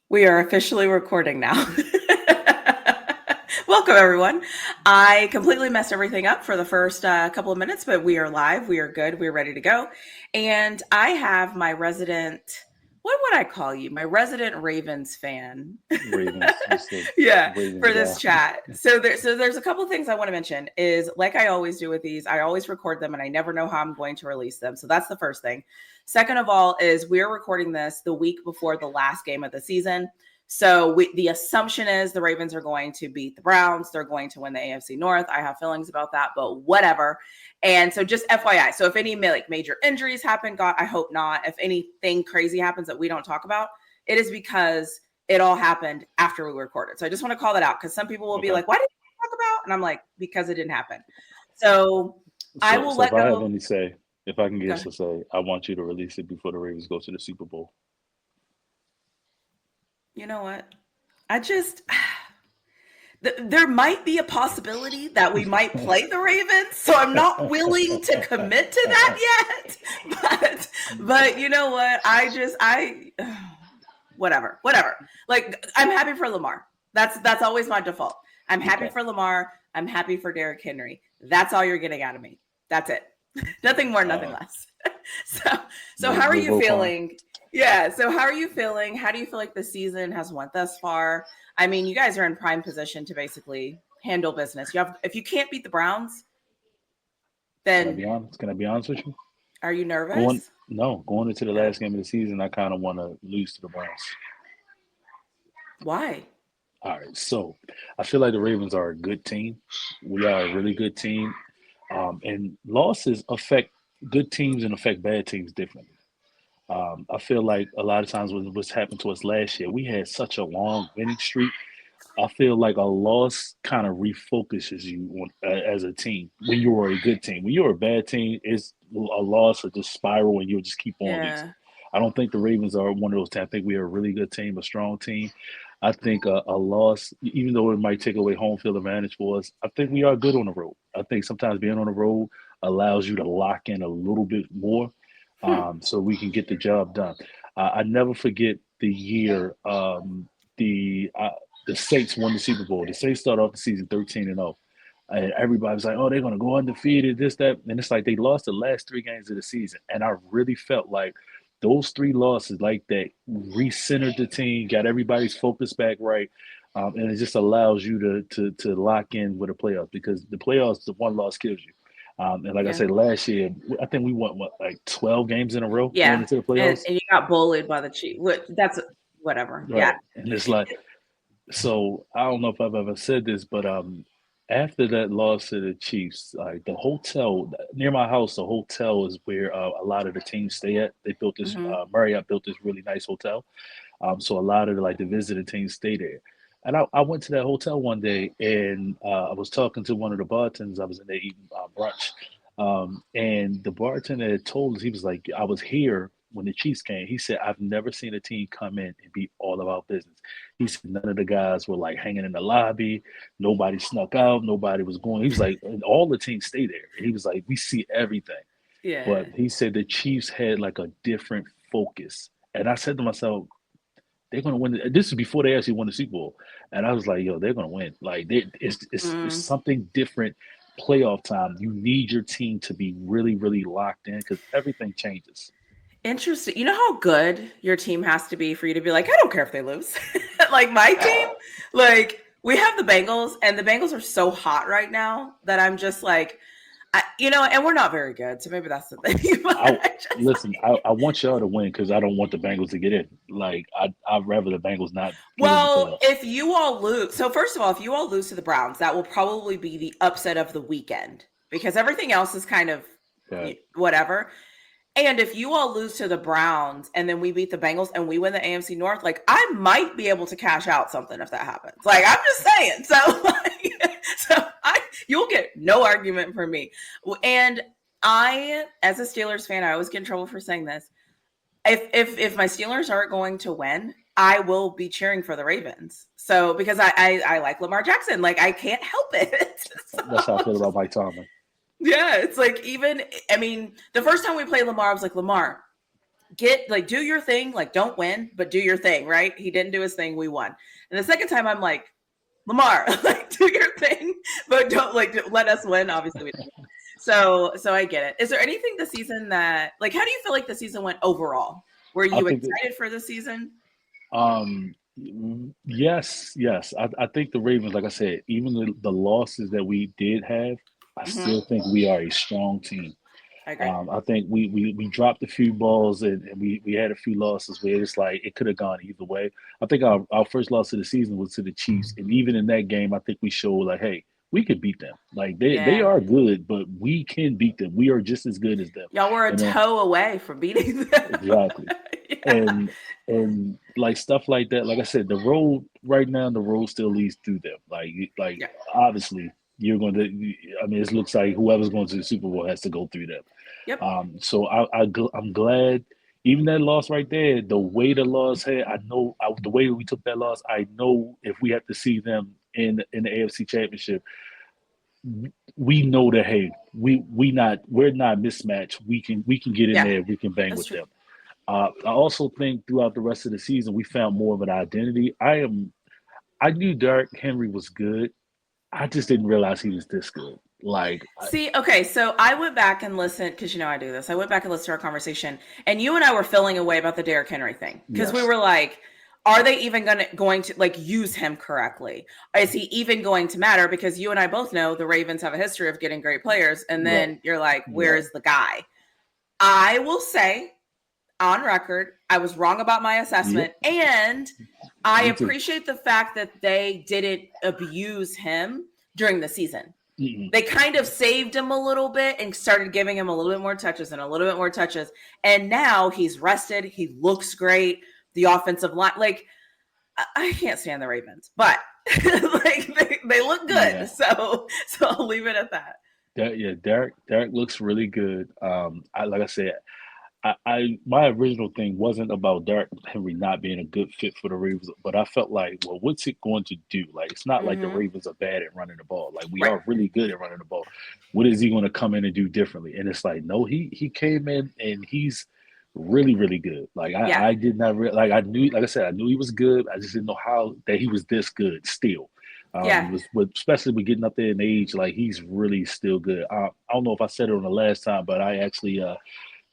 We are officially recording now. Welcome, everyone. I completely messed everything up for the first couple of minutes, but we are live. We are good. We're ready to go. And I have my resident, what would I call you? My resident Ravens fan. Ravens. Just the Yeah, Ravens for this guy. chat. So there's a couple of things I want to mention is like I always do with these, I always record them and I never know how I'm going to release them. So that's the first thing. Second of all is we're recording this the week before the last game of the season. So the assumption is the Ravens are going to beat the Browns. They're going to win the AFC North. I have feelings about that, but whatever. And so just FYI. So if any major injuries happen, God, I hope not. If anything crazy happens that we don't talk about, it is because it all happened after we recorded. So I just want to call that out because some people will be like, why did you talk about? And I'm like, because it didn't happen. So I will So let if I have go. any say, if I can Go get ahead. to say, I want you to release it before the Ravens go to the Super Bowl. You know what? I just there might be a possibility that we might play the Ravens, so I'm not willing to commit to that yet. But you know what? I whatever. Like I'm happy for Lamar. That's always my default. I'm happy Okay. for Lamar. I'm happy for Derrick Henry. That's all you're getting out of me. That's it. Nothing more, nothing Uh, less. So how are we're you both fine. feeling? Yeah. So how are you feeling? How do you feel like the season has went thus far? I mean, you guys are in prime position to basically handle business. You have if you can't beat the Browns, Can I then be honest? Can I be honest with you? are you Going nervous? no, going into the Okay. last game of the season, I kind of want to lose to the Browns. Why? All right, so I feel like the Ravens are a good team. We are a really good team, and losses affect good teams and affect bad teams differently. I feel like a lot of times with what's happened to us last year, we had such a long winning streak. I feel like a loss kind of refocuses you on, as a team when you were a good team. When you're a bad team, it's a loss or just spiral and you'll just keep on losing. Yeah. I don't think the Ravens are one of those teams. I think we are a really good team, a strong team. I think a loss, even though it might take away home field advantage for us, I think we are good on the road. I think sometimes being on the road allows you to lock in a little bit more, Hmm. so we can get the job done. I never forget the year the the Saints won the Super Bowl. The Saints started off the season 13-0. And everybody was like, "Oh, they're gonna go undefeated, this, that," and it's like they lost the last three games of the season. And I really felt like those three losses, like that, recentered the team, got everybody's focus back right, and it just allows you to lock in with the playoffs because the playoffs, the one loss kills you. And like I Yeah. said, last year, I think we won what like 12 games in a row going Yeah. into the And playoffs, you got bullied by the Chiefs. That's whatever. Yeah. right? And it's like, so I don't know if I've ever said this, but after that loss to the Chiefs, like the hotel near my house, the hotel is where a lot of the teams stay at. They built this Hmm. Marriott built this really nice hotel, so a lot of the visiting teams stay there. And I went to that hotel one day, and I was talking to one of the bartenders. I was in there eating brunch, and the bartender had told us he was like, "I was here when the Chiefs came." He said, "I've never seen a team come in and be all about business." He said none of the guys were like hanging in the lobby. Nobody snuck out. Nobody was going. He was like, and all the teams stay there. He was like, we see everything. But Yeah. he said the Chiefs had like a different focus. And I said to myself, they're gonna win. This is before they actually won the Super Bowl, and I was like, "Yo, they're gonna win." Like, it's Mm. something different. Playoff time, you need your team to be really, really locked in because everything changes. Interesting. You know how good your team has to be for you to be like, I don't care if they lose. Like my team, like we have the Bengals, and the Bengals are so hot right now that I'm just like, and we're not very good, so maybe that's the thing. But I I just listen. I want y'all to win because I don't want the Bengals to get in. Like, I'd rather the Bengals not get in the well, playoffs. if you all lose, so first of all, if you all lose to the Browns, that will probably be the upset of the weekend because everything else is kind of Right. whatever. And if you all lose to the Browns and then we beat the Bengals and we win the AFC North, like I might be able to cash out something if that happens. Like I'm just saying. So, you'll get no argument from me. And I, as a Steelers fan, I always get in trouble for saying this. If my Steelers aren't going to win, I will be cheering for the Ravens. So because I like Lamar Jackson, like I can't help it. That's how I feel So about Mike Tomlin. yeah, it's like even I mean, the first time we played Lamar, I was like, Lamar, do your thing, like don't win, but do your thing, right? He didn't do his thing, we won. And the second time I'm like, Lamar, like do your thing, but don't let us win. Obviously we didn't. So I get it. Is there anything this season that, like, how do you feel like the season went overall? Were I you think that, excited for the season? um, yes, yes. I think the Ravens, like I said, even the losses that we did have, I Mm-hmm. still think we are a strong team. I agree. I think we dropped a few balls and we had a few losses where it's like it could have gone either way. I think our first loss of the season was to the Chiefs, and even in that game, I think we showed like, hey, we could beat them. Like they Yeah. are good, but we can beat them. We are just as good as them. Y'all were a And then toe away from beating them. exactly, Yeah. and like stuff like that. Like I said, the road right now, the road still leads through them. Like Yeah. obviously you're going to. I mean, it looks like whoever's going to the Super Bowl has to go through them. Yep. So I'm glad. Even that loss right there, the way the loss had, the way we took that loss, I know if we have to see them in the AFC Championship, we know that hey, we're not mismatched. We can get in Yeah. there, we can bang That's with true. them. I also think throughout the rest of the season, we found more of an identity. I knew Derrick Henry was good. I just didn't realize he was this good. See, okay, so I went back and listened because I do this. I went back and listened to our conversation, and you and I were feeling away about the Derrick Henry thing because we Yes, were like, "Are they even going to like use him correctly? Is he even going to matter?" Because you and I both know the Ravens have a history of getting great players, and right, then you're like, right. "Where's the guy?" I will say on record, I was wrong about my Yep, assessment, and I me too. appreciate the fact that they didn't abuse him during the season. Mm-mm. They kind of saved him a little bit and started giving him a little bit more touches and a little bit more touches. And now he's rested. He looks great. The offensive line, like, I can't stand the Ravens, but like they look Yeah, good. So I'll leave it at that. yeah. Derek looks really good. Like I said, my original thing wasn't about Derrick Henry not being a good fit for the Ravens, but I felt like, well, what's it going to do? Like, it's not like the Mm-hmm. Ravens are bad at running the ball. Like, we Right. are really good at running the ball. What is he going to come in and do differently? And it's like, no, he came in and he's really really good. Like Yeah. I did not like I knew like I said I knew he was good. I just didn't know how that he was this good still. Yeah. Especially with getting up there in age, like he's really still good. I don't know if I said it on the last time, but I actually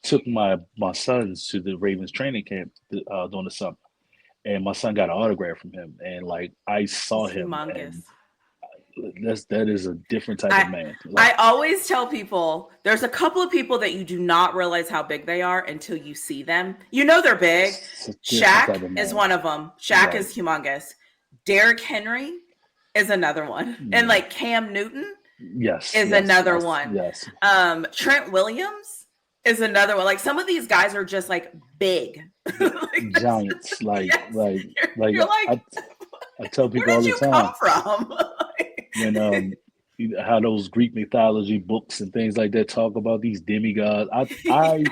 took my sons to the Ravens training camp during the summer, and my son got an autograph from him, and like I saw He's him, and humongous. that is a different type of I man. I Like always tell people there's a couple of people that you do not realize how big they are until you see them. You know they're big. it's a different Shaq type of is man. one of them. Shaq Right. is humongous. Derrick Henry is another one. And Yeah. like Cam Newton Yes. is Yes. another one. Yes. Trent Williams is another one. Like some of these guys are just like big. Like, Giants. yes. Like You're like, I tell where people all did the you come time from? when how those Greek mythology books and things like that talk about these demigods. I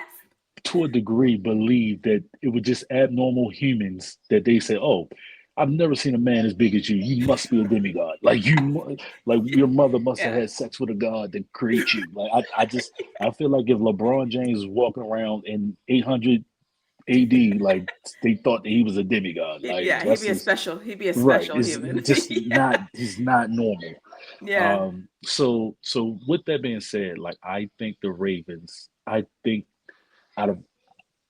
to a degree believe that it was just abnormal humans that they say, oh, I've never seen a man as big as you. You must be a demigod. Like your mother must have Yeah. had sex with a god to create you. I feel like if LeBron James was walking around in 800 AD, like they thought that he was a demigod. Like Yeah, that's just he'd be a right. special It's human. just Yeah. not. He's not normal. Yeah. So with that being said, like I think the Ravens. I think out of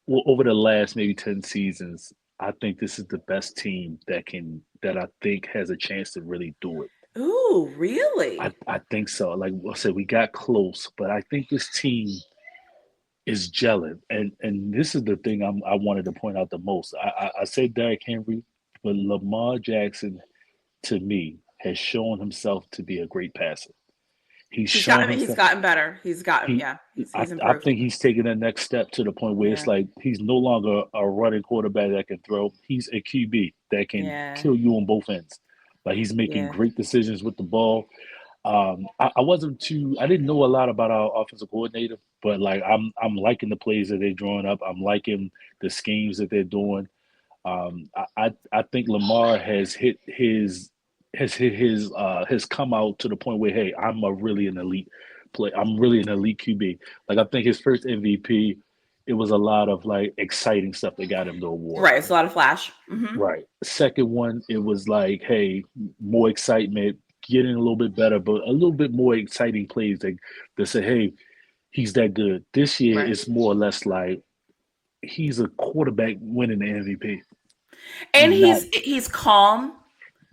well, over the last maybe 10 seasons, I think this is the best team that I think has a chance to really do it. Ooh, really? I think so. Like I said, we got close, but I think this team is gelling. And this is the thing I wanted to point out the most. I said Derrick Henry, but Lamar Jackson to me has shown himself to be a great passer. He's shown He's himself. gotten better. He, Yeah, I, he's I improved. think he's taking the next step to the point where it's Yeah. like he's no longer a running quarterback that can throw. He's a QB that can Yeah. kill you on both ends. Like he's making Yeah. great decisions with the ball. I didn't know a lot about our offensive coordinator, but like I'm liking the plays that they're drawing up. I'm liking the schemes that they're doing. I think Lamar has come out to the point where hey, I'm really an elite QB. Like I think his first MVP, it was a lot of like exciting stuff that got him the award. Right. It's a lot of flash. Hmm. Right. Second one, it was like, hey, more excitement, getting a little bit better, but a little bit more exciting plays that say, hey, he's that good. This year, Right. it's more or less like he's a quarterback winning the MVP. And Not he's calm.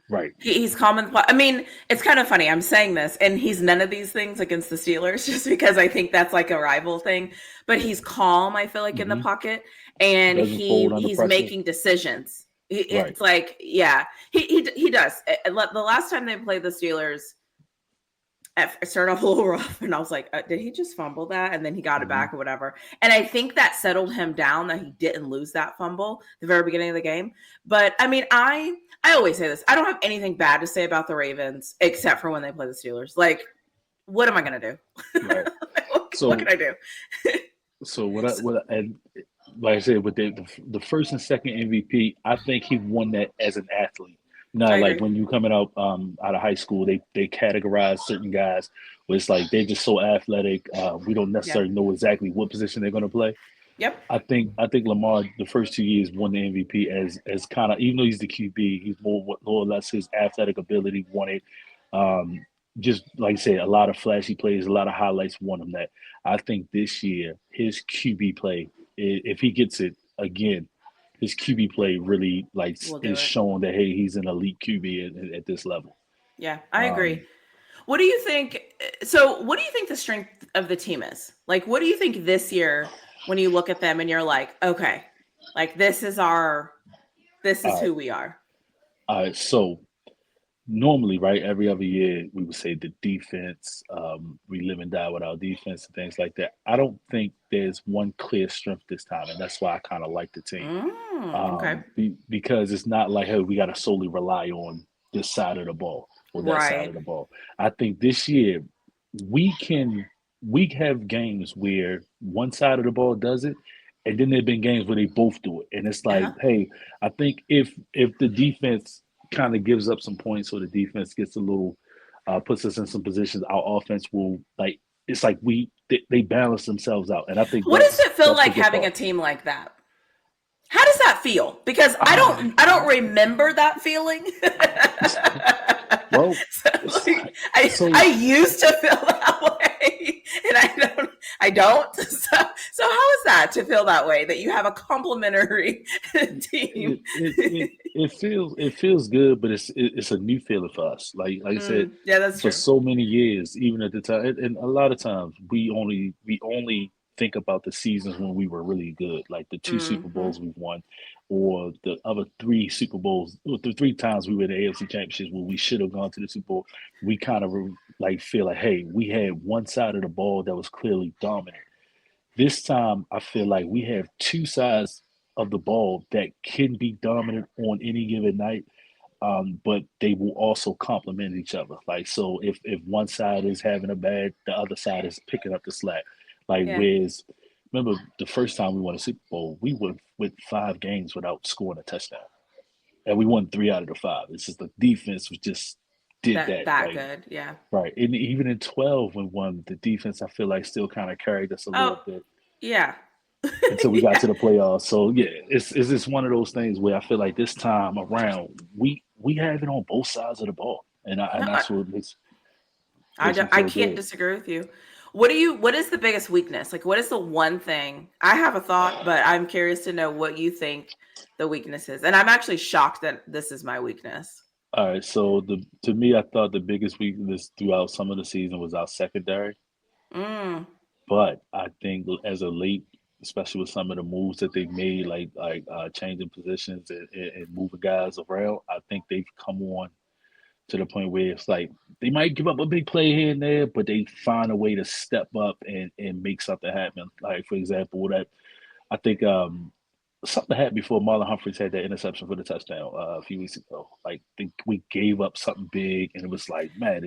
right. He's calm in the I mean, it's kind of funny. I'm saying this, and he's none of these things against the Steelers, just because I think that's like a rival thing. But he's calm. I feel like in the Hmm. pocket, and Doesn't fold under he's pressure. making decisions. Right. It's like, yeah, he does. The last time they played the Steelers, it started off a little rough, and I was like, did he just fumble that? And then he got it Hmm. back or whatever. And I think that settled him down that he didn't lose that fumble at the very beginning of the game. But I mean, I always say this. I don't have anything bad to say about the Ravens except for when they play the Steelers. Like, what am I gonna do? Right. What can So I do? so and like I said, with the first and second MVP, I think he won that as an athlete. I Now, like agree. when you coming out of high school, they categorize certain guys where it's like they're just so athletic. We don't Yeah. necessarily know exactly what position they're going to play. Yep. I think Lamar the first 2 years won the MVP as kind of, even though he's the QB, he's more or less his athletic ability won it. Um, just like I said, a lot of flashy plays, a lot of highlights won him that. I think this year his QB play, if he gets it again, his QB play really like We'll do is it. showing that, hey, he's an elite QB at this level. Yeah, I agree. Um, What do you think? So, what do you think the strength of the team is? Like, what do you think this year when you look at them and you're like, okay, like this is all right, who we are. all right. So normally, right, every other year we would say the defense, we live and die with our defense and things like that. I don't think there's one clear strength this time, and that's why I kind of like the team. Okay. Because it's not like, hey, we got to solely rely on this side of the ball or that side Right. of the ball. I think this year we can we have games where one side of the ball does it, and then there've been games where they both do it, and it's like, Uh-huh. hey, I think if the defense kind of gives up some points or the defense gets a little puts us in some positions, our offense will like it's like they balance themselves out, and I think What does it feel that's the like good having a part. team like that? How does that feel? Because Ah, I don't remember that feeling. well, So, like, I so used to feel that way, and I don't. So how is that to feel that way that you have a complimentary team? it feels good, but it's a new feeling for us. Like I said, Yeah, that's for true. so many years, even at the time, and a lot of times we only think about the seasons when we were really good, like the two Super Hmm. Bowls we've won, or the other three Super Bowls, or the three times we were in the AFC Championships where we should have gone to the Super Bowl. We kind of like feel like, hey, we had one side of the ball that was clearly dominant. This time, I feel like we have two sides of the ball that can be dominant on any given night, but they will also complement each other. Like, so if one side is having a bad, the other side is picking up the slack. Like, Yeah. whereas remember the first time we won a Super Bowl, we went 5 games without scoring a touchdown, and we won 3 out of the 5. It's just the defense was just did that. That Like, good. Yeah. right, and even in 12 when we won, the defense I feel like still kind of carried us a Oh, little bit yeah. until we got Yeah. to the playoffs. So yeah, it's just one of those things where I feel like this time around we have it on both sides of the ball, and No, that's what makes me I feel can't good. disagree with you. What is the biggest weakness? Like, what is the one thing? I have a thought, but I'm curious to know what you think the weakness is. And I'm actually shocked that this is my weakness. All right, so the to me, I thought the biggest weakness throughout some of the season was our secondary, Mm, but I think as of late, especially with some of the moves that they've made, changing positions and moving guys around, I think they've come on to the point where it's like they might give up a big play here and there, but they find a way to step up and make something happen. Like for example, that I think something happened before Marlon Humphreys had that interception for the touchdown a few weeks ago. Like we gave up something big, and it was like, man.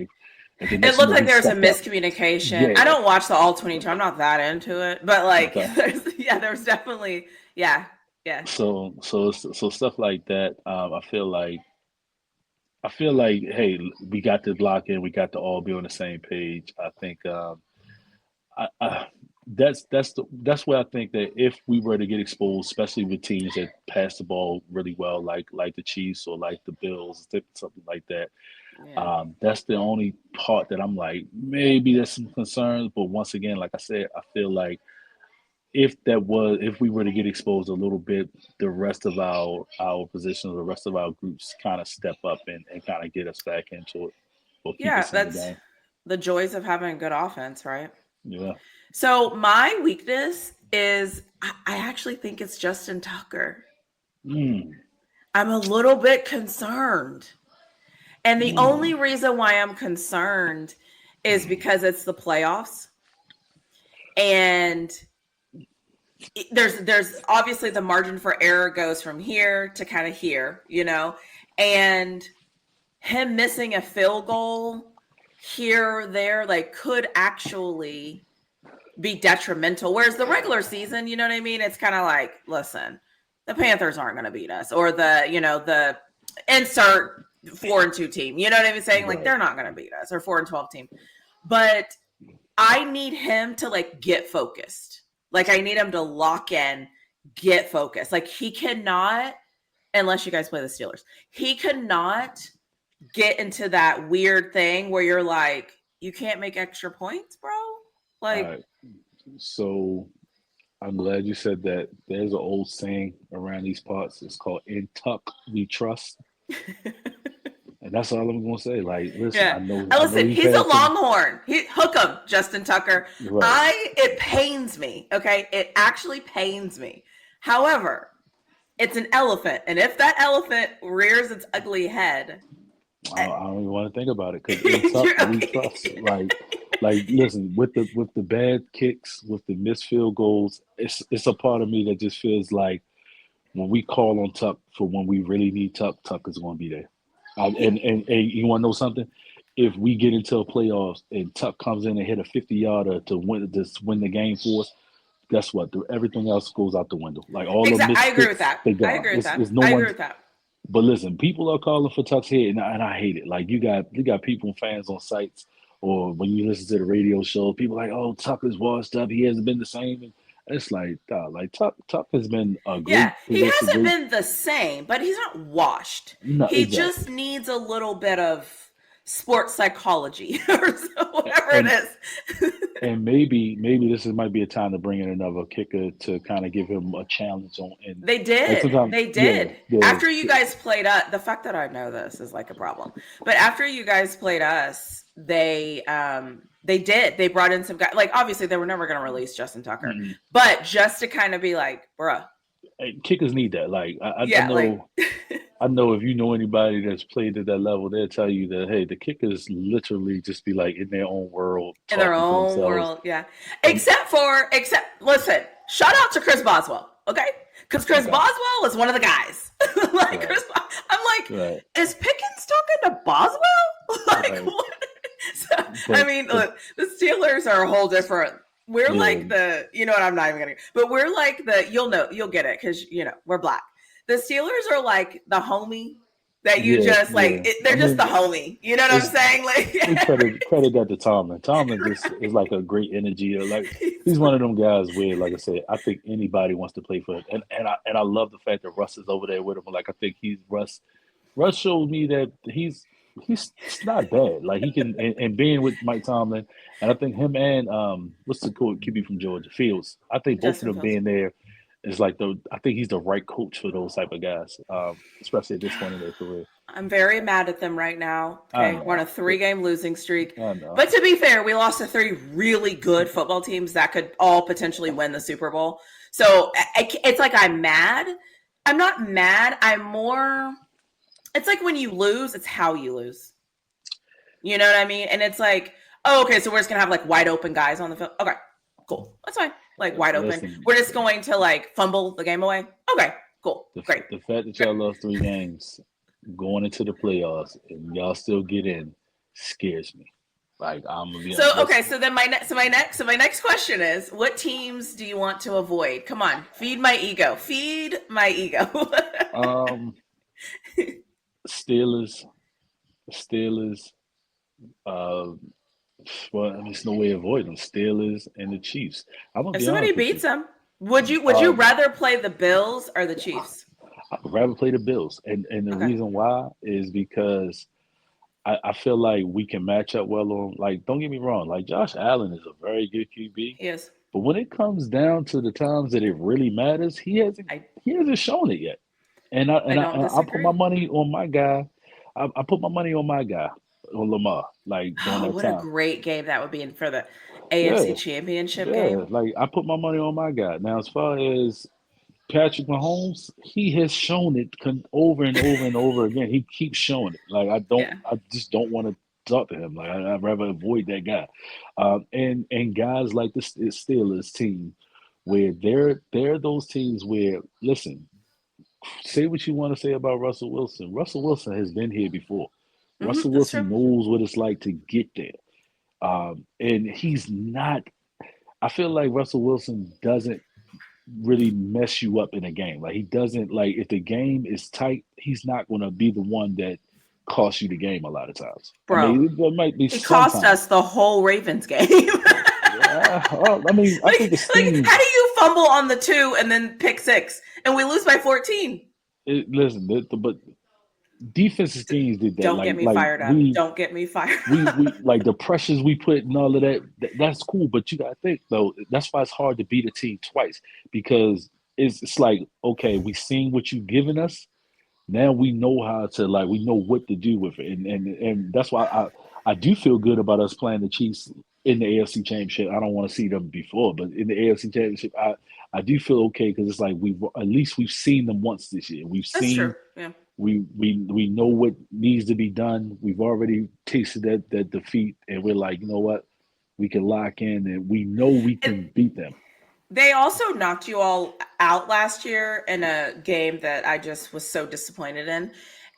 And then it next, looked like he there was a stepped up. miscommunication. I Yeah. don't watch the all 22. I'm not that into it, but like, Okay. there was definitely, yeah, yeah, So stuff like that. I feel like, hey, we got the block in. We got to all be on the same page. I think. I that's where I think that if we were to get exposed, especially with teams that pass the ball really well, like the Chiefs or like the Bills, something like that. Yeah. That's the only part that I'm like, maybe there's some concerns. But once again, like I said, I feel like if we were to get exposed a little bit, the rest of our positions, the rest of our groups kind of step up and kind of get us back into it or keep Yeah, us in the that's game. the joys of having a good offense, right? Yeah. So my weakness is I actually think it's Justin Tucker. Mm, I'm a little bit concerned. And the only mm. reason why I'm concerned is because it's the playoffs. And there's obviously the margin for error goes from here to kind of here, and him missing a field goal here or there, like, could actually be detrimental. Whereas the regular season, you know what I mean? It's kind of like, listen, the Panthers aren't going to beat us, or the insert 4-2 team. You know what I'm saying? Like, Right. they're not going to beat us, or 4-12 team. But I need him to, like, get focused. Like, I need him to lock in, get focused. Like, he cannot, unless you guys play the Steelers, he cannot get into that weird thing where you're like, you can't make extra points, bro. All Like, right. So I'm glad you said that. There's an old saying around these parts. It's called "In tuck we trust," and that's all I'm gonna say. Like, listen, yeah. I know Listen, you've he's a had some. Longhorn. Hook him, Justin Tucker. Right. It pains me. Okay, it actually pains me. However, it's an elephant, and if that elephant rears its ugly head, I don't even want to think about it because in tuck we trust. Listen, with the bad kicks, with the missed field goals, it's a part of me that just feels like when we call on Tuck for when we really need Tuck, Tuck is going to be there. And you want to know something? If we get into a playoffs and Tuck comes in and hit a 50-yarder to win the game for us, guess what? Everything else goes out the window. Like all the exactly. I missed agree with kicks, that. they I gone. agree with that. It's no I agree one's. with that. But listen, people are calling for Tuck's head, and I hate it. Like you got people, fans on sites, or when you listen to the radio show, people are like, oh, Tuck is washed up. He hasn't been the same. And it's like, like Tuck has been a Yeah, great he position, hasn't great. been the same, but he's not washed. No, He exactly. just needs a little bit of sports psychology or whatever it And is. and maybe might be a time to bring in another kicker to kind of give him a challenge on. And They like did. sometimes, They yeah, did. yeah, After you guys played us, the fact that I know this is like a problem. But after you guys played us, they did. They brought in some guys. Like, obviously they were never going to release Justin Tucker, mm-mm. but just to kind of be like, bruh. Kickers need that. Like I Yeah, like know. I know if you know anybody that's played at that level, they'll tell you that hey, the kickers literally just be like in their own world, in their talking to own themselves. world. Yeah. And Listen, shout out to Chris Boswell. Okay. Because Chris okay, Boswell is one of the guys. Like, right, I'm like, right, is Pickens talking to Boswell? Like, right. what? So, I But mean, the look, the Steelers are a whole different. We're yeah, like you know what? I'm not even gonna. But we're like you'll get it because we're black. The Steelers are like the homie that you yeah, just like. yeah. I They're just the mean, homie. You know what I'm it's saying? we Like, credit that to Tomlin. Tomlin just is like a great energy. Like he's one of them guys where, like I said, I think anybody wants to play for it. And I love the fact that Russ is over there with him. Like I think he's Russ. Russ showed me that he's not bad. Like he can and being with Mike Tomlin, and I think him and what's the coach QB from Georgia Fields. I think both of Justin them Fields. being there is like I think he's the right coach for those type of guys, especially at this point in their career. I'm very mad at them right now. I Okay. We're on know, a 3-game losing streak. I know. But to be fair, we lost to 3 really good football teams that could all potentially win the Super Bowl. So it's like I'm mad. I'm not mad. It's like when you lose, it's how you lose. You know what I mean? And it's like, oh, okay, so we're just going to have like wide open guys on the field. Okay, cool. That's fine. Like wide open. Listen, We're just going to like fumble the game away. Okay, cool. Great. the fact that y'all lost 3 games going into the playoffs and y'all still get in scares me. Like I'm gonna be So honest. okay, so then my next question is, what teams do you want to avoid? Come on, feed my ego. Feed my ego. Um, Steelers, Steelers, uh, Well, I mean, it's no way to avoid them. Steelers and the Chiefs. I'm gonna If be somebody honest with beats you. them, would you Um, rather play the Bills or the Chiefs? I would rather play the Bills, and the Okay. reason why is because I feel like we can match up well on. Like, don't get me wrong. Like Josh Allen is a very good QB, Yes. but when it comes down to the times that it really matters, I he hasn't shown it yet. And I I and I, don't and I put my disagree. money on my guy. I put my money on my guy, on Lamar. Like during Oh, that what a time. great game that would be for the AFC Yeah, Championship yeah. game. Like I put my money on my guy. Now, as far as Patrick Mahomes, he has shown it over and over and over again. He keeps showing it. Like Yeah. I just don't want to talk to him. Like I'd rather avoid that guy. And guys like the Steelers team, where they're those teams where, listen, say what you want to say about Russell Wilson. Russell Wilson has been here before. Russell That's true. Wilson knows what it's like to get there. And he's not. I feel like Russell Wilson doesn't really mess you up in a game. Like he doesn't like if the game is tight, he's not going to be the one that costs you the game a lot of times. I Bro, mean, there might be he cost sometimes. us the whole Ravens game. Well, I mean, I think the Like, how schemes. do you fumble on the 2 and then pick 6 and we lose by 14? Listen, but defensive schemes did that. Don't get me Like fired up. Don't get me fired up. we like the pressures we put and all of that. That's cool, but you got to think though. That's why it's hard to beat a team twice because it's like okay, we seen what you've given us. Now we know how to like we know what to do with it, and that's why I do feel good about us playing the Chiefs in the AFC Championship. I don't want to see them before, but in the AFC Championship, I do feel okay because it's like we've seen them once this year. We've That's true. seen Yeah. we know what needs to be done. We've already tasted that defeat, and we're like, you know what, we can lock in, and we know we And can beat them. they also knocked you all out last year in a game that I just was so disappointed in.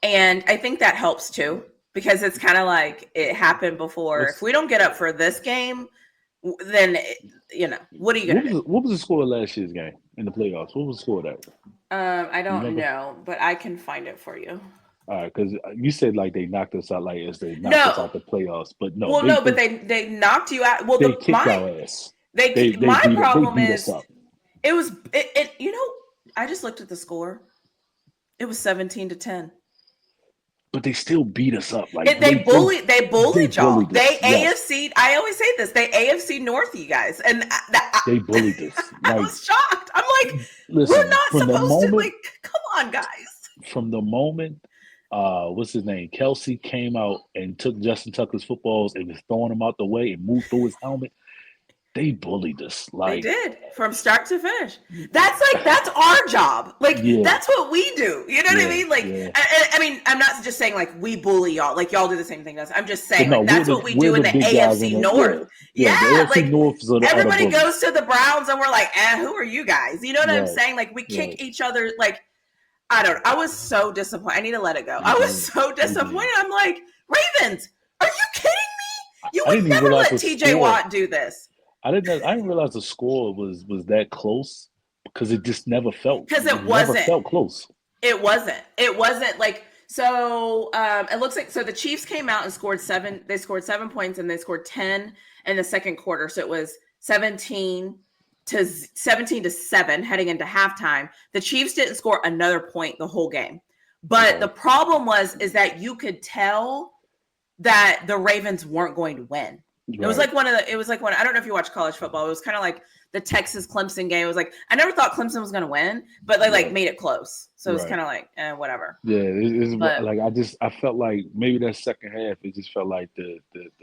And I think that helps too, because it's kind of like it happened before. If What's we don't get up for this game, then, what are you going to do? what was the score of last year's game in the playoffs? What was the score of that? I You don't remember? know, but I can find it for you. All right, because you said like they knocked us out, like as they knocked us No. out the playoffs, but no, Well, no, but they knocked you out. Well, they kicked our ass. my They problem beat us is up, it. I just looked at the score. It was 17-10. but they still beat us up. Like They they bullied y'all. bullied us. They Yes, AFC. I always say this. They AFC North, you guys, and they bullied us. I Like was shocked. I'm like, we're listen, not supposed to. Like, come on, guys. from the moment what's his name? Kelsey came out and took Justin Tucker's footballs and was throwing them out the way and moved through his helmet. They bullied us. They Like, did from start to finish. That's our job. Like yeah, that's what we do. You know what I yeah, mean? Like yeah. I mean, I'm not just saying like we bully y'all. Like y'all do the same thing to us. I'm just But saying no, like that's what we do we're in the the big guys in AFC the North. yeah. The Yeah, AFC like North are the everybody bullies. goes to the Browns and we're like, who are you guys? You know what I'm Right, saying? Like we right. kick each other. Like I don't. I was so disappointed. I need to let it go. They I was did. so They did. disappointed. I'm like, Ravens, are you kidding me? You I would didn't even never realize let the TJ score. Watt do this. I didn't realize the score was that close because it just never felt Because it never felt close. It wasn't like so. It looks like so. The Chiefs came out and scored 7. They scored 7 points and they scored 10 in the second quarter. So it was 17-7 heading into halftime. The Chiefs didn't score another point the whole game. But Okay. the problem is that you could tell that the Ravens weren't going to win. It was Right. like I don't know if you watch college football. It was kind of like the Texas Clemson game. It was like I never thought Clemson was going to win, but they like Right. made it close. So it was Right. kind of like whatever. Yeah, it's But like I felt like maybe that second half it just felt like the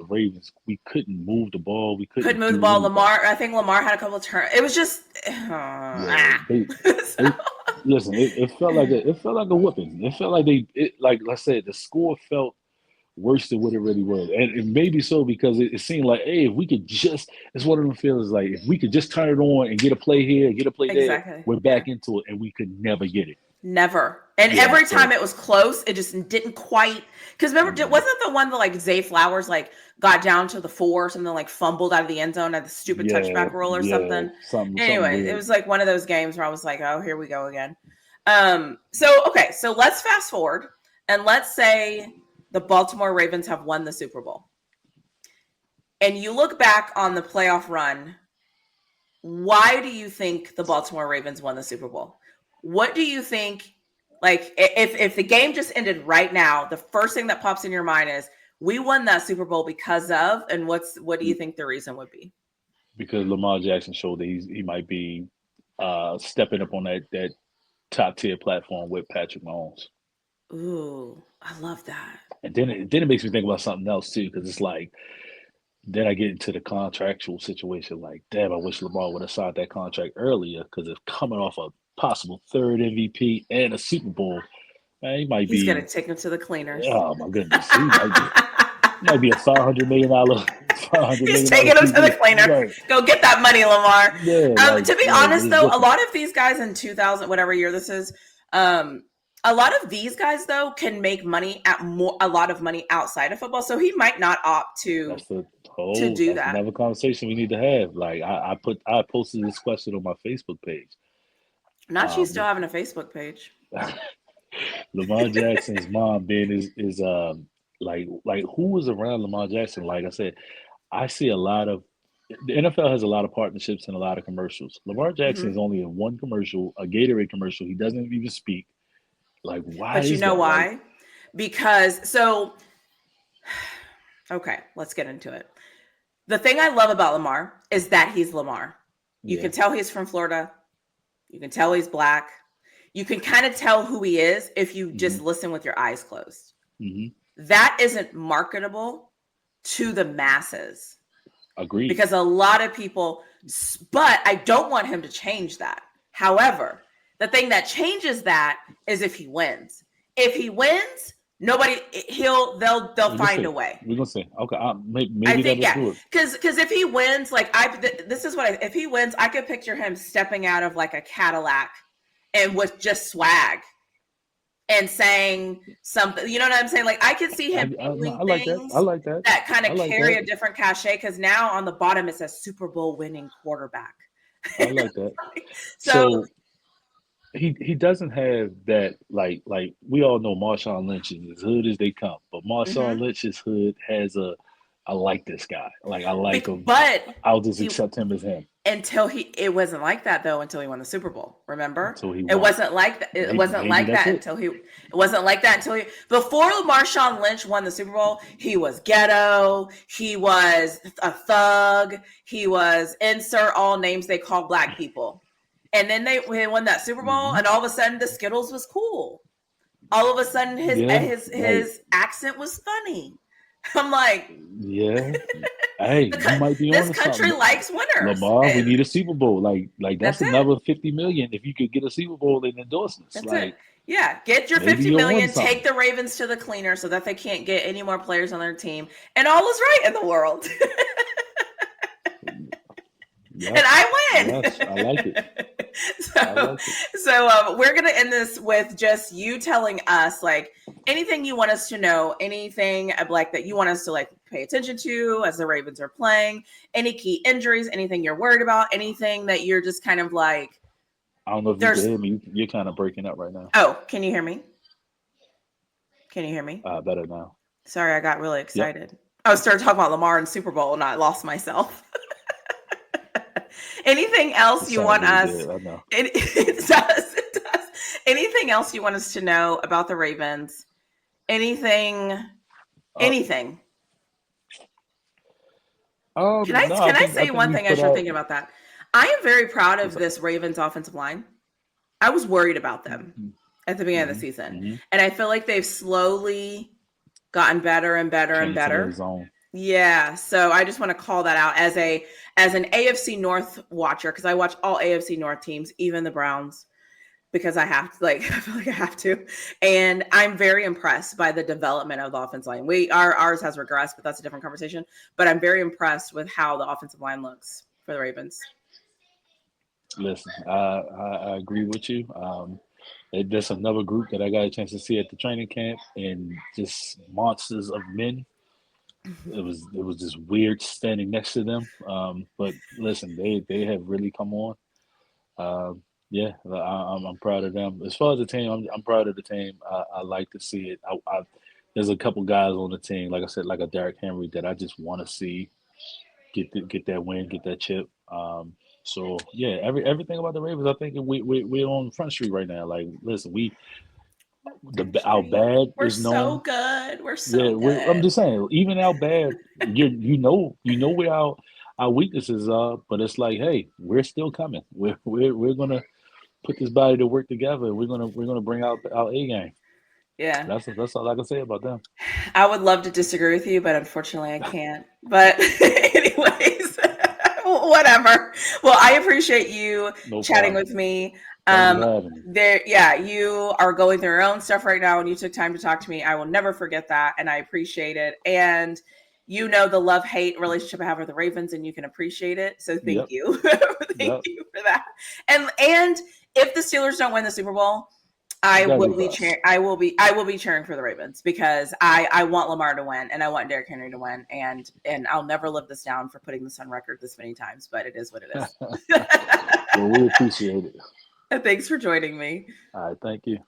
Ravens we couldn't move the ball, we couldn't couldn't move the do ball. anything. I think Lamar had a couple of turns. It was just Yeah, they So, listen. It felt like a whooping. It felt like like I said, the score felt worse than what it really was, and maybe so because it seemed like, hey, if we could just, it's one of them feelings like if we could just turn it on and get a play here, get a play there, exactly. we're Yeah. back into it, and we could never get it. Never. And Yeah, every so time it was close, it just didn't quite. Because remember, wasn't the one that like Zay Flowers like got down to the 4 or something, like fumbled out of the end zone at the stupid touchback rule or something? something Anyway, it weird. was like one of those games where I was like, oh, here we go again. So let's fast forward and let's say the Baltimore Ravens have won the Super Bowl. and you look back on the playoff run, why do you think the Baltimore Ravens won the Super Bowl? What do you think? Like, if the game just ended right now, the first thing that pops in your mind is we won that Super Bowl because of, and what do you think the reason would be? Because Lamar Jackson showed that he might be stepping up on that top tier platform with Patrick Mahomes. Ooh, I love that. And then it makes me think about something else too, because it's like then I get into the contractual situation. Like, damn, I wish Lamar would have signed that contract earlier because it's coming off a possible third MVP and a Super Bowl. Man, he might He's be. gonna take him to the cleaners. Oh my goodness, he might be a $500 million. He's taking him to the cleaner. Right. Go get that money, Lamar. Yeah, To be honest, though, a lot of these guys in 2000, whatever year this is, a lot of these guys though can make money a lot of money outside of football. So he might not opt to do that. Another conversation we need to have. Like I posted this question on my Facebook page. Not you still having a Facebook page. Lamar Jackson's mom being is like who was around Lamar Jackson? Like I said, I see a lot of the NFL has a lot of partnerships and a lot of commercials. Lamar Jackson is only in one commercial, a Gatorade commercial. He doesn't even speak. Like, why? But you know why? Because okay, let's get into it. The thing I love about Lamar is that he's Lamar. You can tell he's from Florida. You can tell he's black. You can kind of tell who he is if you just listen with your eyes closed. That isn't marketable to the masses. Agreed. Because a lot of people, but I don't want him to change that. However, the thing that changes that is if he wins. If he wins, they'll find a way. We're gonna say, okay, maybe I think do it. Because if he wins, like if he wins, I could picture him stepping out of like a Cadillac and with just swag and saying something. You know what I'm saying? Like I could see him doing things I like that. That kind of carry a different cachet. Because now on the bottom it says Super Bowl winning quarterback. I like that. So he doesn't have that like we all know Marshawn Lynch is as hood as they come, but Marshawn Lynch's hood has I like this guy. Like I like him, but I'll just accept him as him. It wasn't like that though until he won the Super Bowl. Remember? It wasn't like that. It wasn't like that until before Marshawn Lynch won the Super Bowl, he was ghetto, he was a thug, he was insert all names they call black people. And then they won that Super Bowl, and all of a sudden the Skittles was cool. All of a sudden his accent was funny. I'm like, hey, you might be on this country likes winners. Lamar, we need a Super Bowl. Like that's another $50 million if you could get a Super Bowl in endorsements. That's it. Yeah, get your $50 million. Take the Ravens to the cleaner so that they can't get any more players on their team, and all is right in the world. Yes, and I win. Yes, I like it. So we're going to end this with just you telling us like anything you want us to know, anything like that you want us to like pay attention to as the Ravens are playing, any key injuries, anything you're worried about, anything that you're just kind of like. I don't know if you can hear me. You're kind of breaking up right now. Oh, can you hear me? Can you hear me? Better now. Sorry, I got really excited. Yep. I started talking about Lamar and Super Bowl and I lost myself. Anything else you want us? I know. It does. Anything else you want us to know about the Ravens? Anything? Anything? Can I say one thing as you're thinking about that? I am very proud of this Ravens offensive line. I was worried about them at the beginning of the season, and I feel like they've slowly gotten better and better and better. Yeah, so I just want to call that out as an AFC North watcher, because I watch all AFC North teams, even the Browns, because I have to, I feel like I have to. And I'm very impressed by the development of the offensive line. Ours has regressed, but that's a different conversation. But I'm very impressed with how the offensive line looks for the Ravens. Listen, I agree with you. There's another group that I got a chance to see at the training camp, and just monsters of men. It was just weird standing next to them. But listen, they have really come on. I'm proud of them. As far as the team, I'm proud of the team. I like to see it. There's a couple guys on the team, like I said, like a Derrick Henry that I just want to see get that win, get that chip. So yeah, everything about the Ravens, I think we're on Front Street right now. Like, listen, our bad We're is so known. good. We're Yeah, so I'm good. just saying, even our bad, you know where our weaknesses are, but it's like, hey, we're still coming. We're gonna put this body to work together. We're gonna bring out our A game. Yeah. That's all I can say about them. I would love to disagree with you, but unfortunately I can't. But anyways, whatever. Well, I appreciate you No chatting problem. with me. Thank you for having me. Yeah, you are going through your own stuff right now and you took time to talk to me. I will never forget that and I appreciate it. And you know the love-hate relationship I have with the Ravens and you can appreciate it. So thank Yep, you. Thank yep. you for that. And if the Steelers don't win the Super Bowl, It's I gotta be will for be us. cheering. I will be cheering for the Ravens because I want Lamar to win and I want Derrick Henry to win and I'll never live this down for putting this on record this many times, but it is what it is. Well, we appreciate it. Thanks for joining me. All right, thank you.